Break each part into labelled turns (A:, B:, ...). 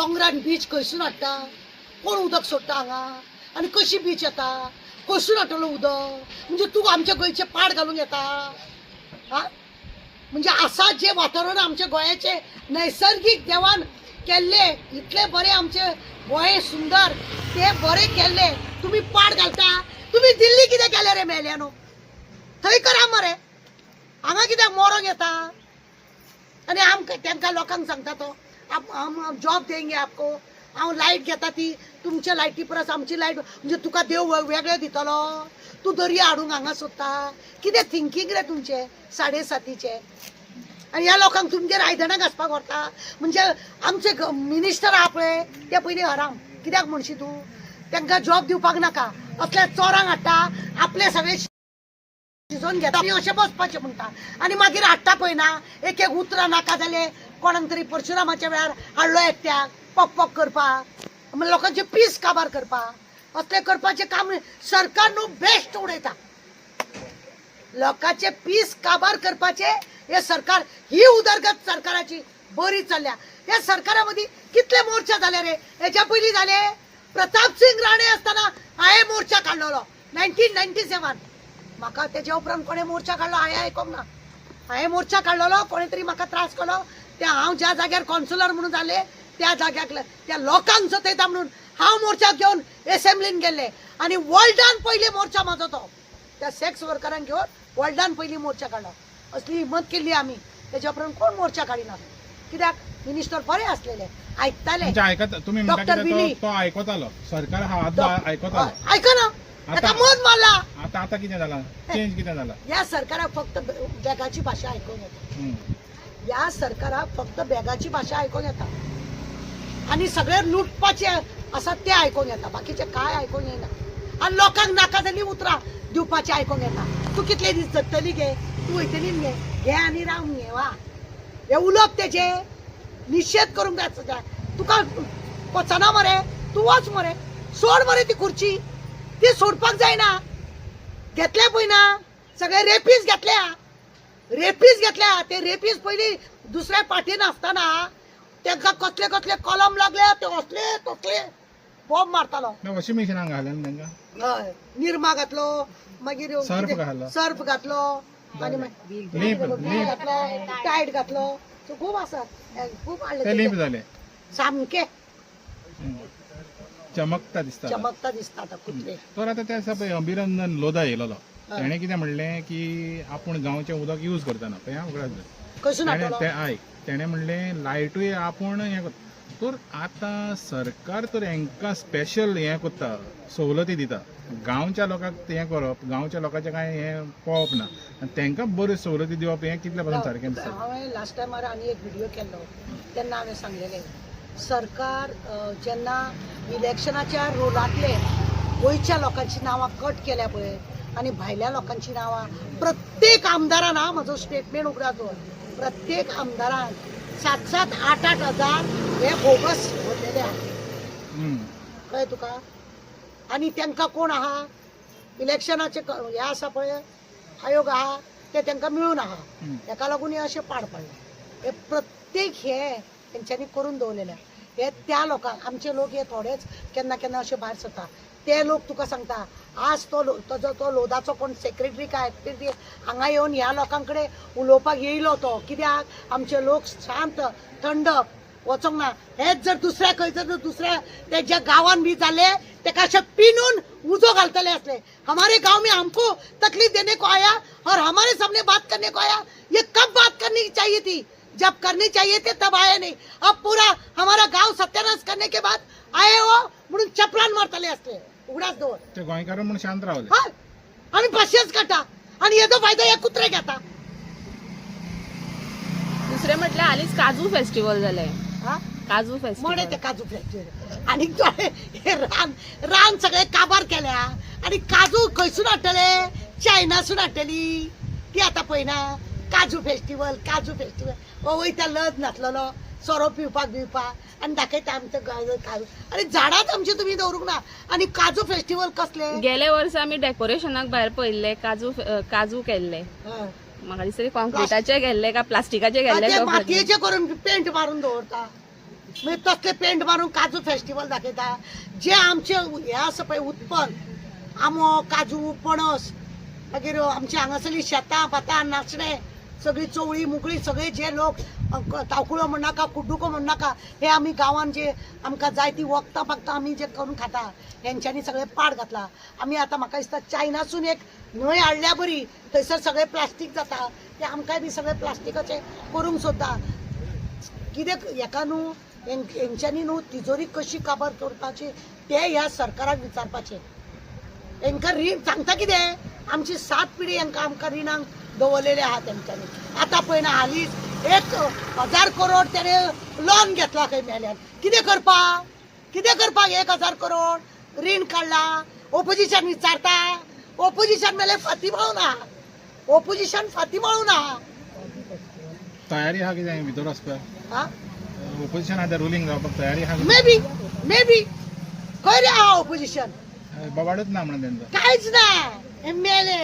A: दोंगरान beach खंयसून हाडटा, कोण उदक सोडटा हांगा, आनी कशी बीच येता, खंयसून हाडटलो उदक, म्हणजे तूं आमच्या गोंयचे पाड घालूंक येता? हा, म्हणजे असा जे वातावरण आमच्या गोंयाचे नैसर्गिक देवान केल्ले, इतले बरे आमचे गोंय सुंदर, ते बरे केल्ले तुम्ही पाड घालता? तुम्ही दिल्ली कितें केलें रे मेल्यानो? थंय करा मरे, हांगा कित्याक मोरोंक येता? आनी तांकां लोकांक सांगता तो हम जॉब देंगे आपको, हांव लायट घेता ती तुमच्या लायटी परस आमची लायट, म्हणजे तुका देव वेगळे दितलो? तूं दर्या हाडूंक हांगा सोदता? कितें थिंकींग रे तुमचे 7:30चे? आनी ह्या लोकांक तुमचेर आयदनां घासपाक व्हरता? म्हणजे आमचे मिनिस्टर आहा पळय ते पयलीं हराम. कित्याक म्हणशी तूं तांकां जॉब दिवपाक नाका, असल्या चोरांक हाडटा, आपले सगळे शिजोवन घेता आनी अशें बसपाचें म्हणटा, आनी मागीर हाडटा पळय ना, एक एक उतरां नाका जाले कोणाक तरी परशुरामाच्या वेळार हाडलो एकट्याक पॉक पॉक करपाक, लोकांचे पीस काबार करपाक, असले करपाचें काम सरकार न्हू बेस्ट उडयता. लोकांचे पीस काबार करपाचे हे सरकार, ही उदरगत सरकाराची बरी चल्ल्या. या सरकारा मदीं कितले मोर्चा जाले रे? हेच्या पयलीं जाले प्रताप सिंग राणे असताना हांवें मोर्चा काडलेलो 1997. म्हाका तेच्या उपरांत कोणें मोर्चा काडलो हांवें आयकोंक ना. हांवें मोर्चा काडलेलो, कोणें तरी म्हाका त्रास केलो, ते हांव ज्या जाग्यार कॉन्सुलर म्हणून जाले त्या जाग्याक त्या लोकांक सतयता म्हणून हांव मोर्चा घेवन एसेंब्लीन गेल्ले, आनी वर्ल्डान पयली मोर्चा म्हाजो तो, त्या सेक्स वर्करांक घेवन वर्ल्डान पयली मोर्चा काडलो. असली हिम्मत केल्ली आमी. तेच्या उपरांत कोण मोर्चा काडिना. कित्याक मिनिस्टर बरे आसलेले, आयकताले.
B: तुम्ही तो आयकतालो, सरकार हा आयकतालो,
A: आयकना आता मत मारला.
B: आता आता कितें जाला? चेंज कितें जाला?
A: या सरकाराक फक्त बॅगाची भाशा आयकूंक येता. या सरकाराक फक्त बॅगाची भाशा आयकूंक येता, आनी सगळे लुटपाचे आसा ते आयकूंक येता, बाकीचे काय आयकूंक येना. आनी लोकांक नाका जाली उतरां दिवपाचे आयकूंक येता. तूं कितले दीस जगतली गे, तूं वयतली घे आनी रावन घे. वा हे उलोवप तेजे निशेध करूंक जाय. तुका पचना मरे, तूं वच मरे, सोड मरे ती खुर्ची. ती सोडपाक जायना. घेतल्या पळय ना सगळे रेपीस घेतल्या, रेपीस घेतल्या. ते रेपीस पयलीं दुसऱ्या पार्टीन आसतना तांकां कसले कसले कलम लागले, ते असले तसले बॉम्ब मारतालो.
B: वॉशिंग मशीनाक घालन तांकां,
A: हय, निरमा घातलो, मागीर सर्फ घातलो, आनी घातलो, टायट घातलो. खूब आसात, खूब हाडले सामके
B: चमकता दिसता
A: आता कुत्रे.
B: तर आता त्या पळय अभिनंदन लोधा येयलो, ताणें कितें म्हणलें की आपूण गांवचें उदक यूज करतना पळय आयक, तेणें म्हणलें लायटूय आपूण हें करता. तर आतां सरकार तर हांकां स्पेशल हें करता, सवलती दिता. गांवच्या लोकांक हें करप, गांवच्या लोकांचें कांय हें पळोवप ना, आनी तांकां बऱ्यो सवलती दिवप हें कितल्या पासून सारकें दिसता?
A: हांवें लास्ट टायमार आनी एक व्हिडिओ केल्लो, तेन्ना हांवें सांगलेलें सरकार जेन्ना इलेक्शनाच्या रोलांतले गोंयच्या लोकांची नांवां कट केल्या पळय आनी भायल्या लोकांची नांवां, प्रत्येक आमदारान, म्हजो स्टेटमेंट उगडास दवर, प्रत्येक आमदारान 7-7, 8-8 हजार हे बोगस भरलेले आहा. कळ्ळें तुका? आनी तांकां कोण आहा, इलेक्शनाचे हे आसा पळय आयोग आहा, ते तांकां मेळून आहा. ताका लागून हे अशें पाड पडलें. हे प्रत्येक हे तेंच्यांनी करून दवरलेले. हे त्या लोकांक, आमचे लोक हे थोडेच केन्ना केन्ना अशे भायर सरता. ते लोक तुका सांगता, आज तो लोधाचो कोण सेक्रेटरी काय एक्टिव्हिटी हांगा येवन ह्या लोकां कडेन उलोवपाक येयलो तो. कित्याक आमचे लोक शांत थंड वचोंक ना. हेच जर दुसऱ्या खंय जर दुसऱ्या तेज्या गांवान बी जाले, तेका अशें पिनून उजो घालतले असले. हमारे गांव में हमको तकलीफ देने को आया और हमारे सामने बात करने को आया. ये कब बात करनी चाहिए थी? जब करनी चाहिए थे तब आए नहीं. अब पूरा हमारा गांव सत्यानाश करने के बाद आए हो म्हणून चपलान मारतले असले. उगडास दवर
B: ते गोंयकार म्हणून शांत रावले.
A: आनी पाशेच काडटा आनी हेजो फायदो हे कुत्रे घेता.
C: दुसरे म्हटल्यार हालींच काजू फेस्टिवल जालें. काजू फेस्टिवल
A: म्हणे ते काजू फेस्टिवल आनी हे रान सगळे काबार केल्या. आनी काजू खंयसून हाडटले? चायनासून हाडटली. ती आतां पळयना काजू फेस्टिवल. वयता लज नासलेलो सोरो पिवपाक आनी दाखयता आमचो काजू. आनी झाडांच आमची तुमी दवरूंक ना. आनी काजू फेस्टिवल कसले?
C: गेले वर्सा आमी डेकोरेशनाक भायर पळयल्ले काजू केल्ले. म्हाका दिसता कॉन्क्रिटाचे गेल्ले का प्लास्टिकाचे गेल्ले.
A: मातयेचे करून पेंट मारून दवरता. म्हणजे तसले पेंट मारून काजू फेस्टिवल दाखयता. जे आमचे हे आसा पळय उत्पन्न आंबो काजू पणस मागीर आमची हांगासरली शेतां पातां नाचणे सगळी चवळी मुकळी सगळे जे लोक तावकुळो म्हण नाका कुड्डुको म्हण नाका हे आमी गांवांत जे आमकां जाय ती वखदां पाखदां आमी जे करून खाता हेंच्यांनी सगळे पाड घातला. आमी आतां म्हाका दिसता चायनासून एक न्हंय हाडल्या बरी थंयसर सगळे प्लास्टीक जाता ते आमकांय बी सगळे प्लास्टिकाचे करूंक सोदता. कितें हेका न्हू हेंच्यांनी न्हू तिजोरी कशी काबार करपाची ते ह्या सरकाराक विचारपाचें. हेंकां रीण सांगता कितें आमची 7 पिढी हेंकां आमकां रिणांक दवरलेले आहा तेंच्यांनी. आतां पळय ना हालींच 1,000 करोड तेणे लोन घेतला खंय मेल्यान. कितें करपाक 1,000 करोड रीण काडला. ओपोजिशन विचारता ओपोजिशन मेले फाती माळू ना.
B: तयारी आहा कितें भितर वचपाक
A: हा
B: ओपोजिशन आतां रुलींग जावपाक तयारी आहा
A: मे बी खंय रे आहा ओपोजिशन
B: बोवाडूच ना म्हणून तेंचो
A: कांयच ना मेले.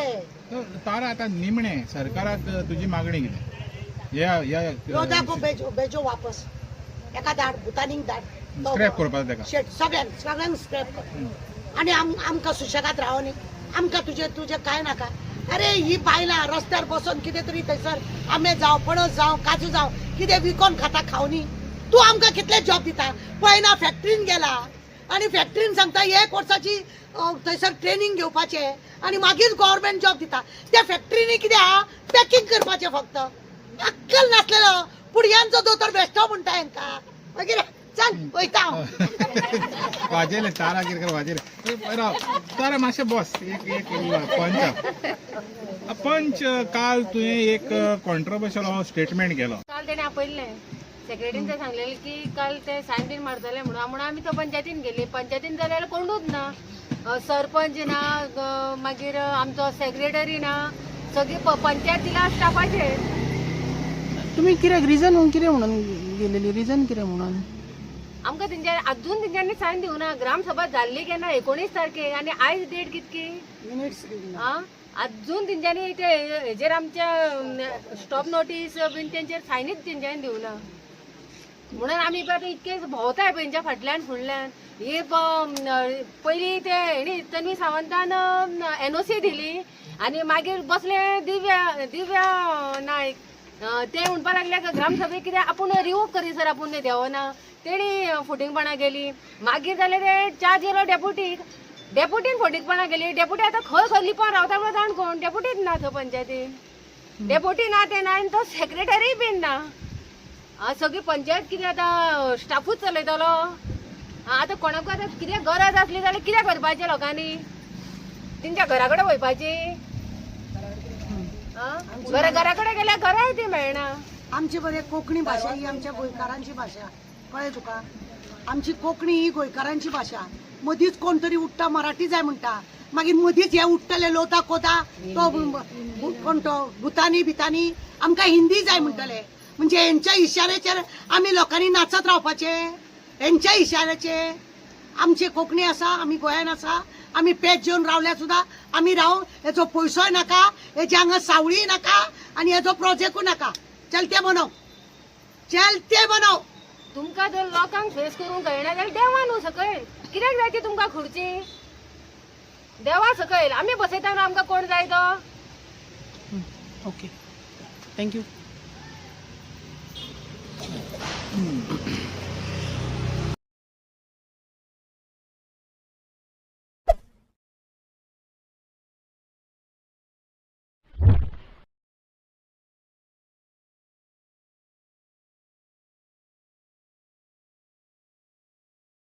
B: तार आतां निमणे सरकाराक तुजी मागणी कितें
A: लोदाको बेजो वापस एका धाड भुतानीक धाड
B: स्क्रॅप करपाक तेका
A: सगळ्यांक स्क्रॅप कर आनी आमकां सुशेगाद राव न्ही. आमकां तुजें कांय नाका. अरे ही बायलां रस्त्यार बसून कितें तरी थंयसर आंबे जावं पणस जावं काजू जावं कितें विकून खाता खावनी. तूं आमकां कितले जॉब दिता पळयना फॅक्टरीन गेला आनी फॅक्टरीन सांगता 1 वर्साची थंयसर ट्रेनिंग घेवपाचें आनी मागीर गव्हर्मेंट जॉब दिता. त्या फॅक्टरीनी कितें आहा पॅकिंग करपाचें फक्त. अक्कल नासलेलो पुडयांचो दोतोर बेश्टो म्हणटा हेंकां. मागीर चल वयता
B: वाजेले तारा कितें कर वाजेले राव तारा मातशें बस एक पंच काल तुवें एक कॉन्ट्रोवर्शियल स्टेटमेंट केलो.
D: काल तेणे आपयल्लें सेक्रेटरीन ते सांगलेलें की काल ते सायन बीन मारतले म्हणून आमी तो पंचायतीन गेली. पंचायतीन जाल्यार कोणूच ना. सरपंच ना मागीर आमचो सेक्रेटरी ना सगळी पंचायत दिला स्टाफाचे.
E: तुम्ही कित्याक रिजन कितें म्हणून गेलेली रिजन कितें म्हणून
D: आमकां अजून तेंच्यांनी सायन दिवना. ग्रामसभा जाल्ली केन्ना 19 तारखेक आनी आयज डेट कितकी अजून तेंच्यांनी ते हेजेर आमच्या स्टॉप नोटीस बीन तेंचेर सायनीच तेंच्यांनी दिवना. म्हणून आमी आतां इतके भोंवताय तेंच्या फाटल्यान फुडल्यान. ही पयलीं ते हेणी तन्वी सावंतान NOC दिली आनी मागीर बसले दिव्या नायक ते म्हणपा लागले ग्रामसभेक कितें आपूण रिवोक करी सर आपूण देवना. तेणी फुटींगपणां गेली. मागीर जालें ते चार्ज येयलो डेप्युटीन फुटींगपणां गेली. डेप्युटी आतां खंय लिपोन रावता पळय जाण कोण डेप्युटीच ना थंय पंचायतीन. डेप्युटी ना ते ना आनी तो सेक्रेटरी बीन ना. सगळी पंचायत कितें आतां स्टाफूच चलयतलो. आतां कोणाक आतां कितें गरज आसली जाल्यार कितें करपाचें लोकांनी तेंच्या घरा कडेन वयपाची. घरा कडेन गेल्यार घराय ती मेळना.
A: आमची बरे कोंकणी भाशा ही आमच्या गोंयकारांची भाशा कळ्ळें तुका. आमची कोंकणी ही गोंयकारांची भाशा. मदींच कोण तरी उठ्ठा मराठी जाय म्हणटा मागीर मदींच हे उठ्ठले लोता कोता तो कोण तो भुतानी बितानी आमकां हिंदी जाय म्हणटले. म्हणजे हेंच्या इशाऱ्याचेर आमी लोकांनी नाचत रावपाचे. हेंच्या इशाऱ्याचेर आमची कोंकणी आसा आमी गोंयान आसा आमी पेज जेवन रावल्या सुद्दां आमी रावूं हेजो पयसोय नाका हेजे हांगा सावळी नाका आनी हेजो प्रोजेक्टूय नाका. चलते बनव
D: तुमकां जर लोकांक फेस करूंक कळना जाल्यार देवा न्हू सकयल. कित्याक जाय ती तुमकां खुर्ची देवा सकयल. आमी बसयता न्हू आमकां कोण जाय तो.
E: Okay thank you.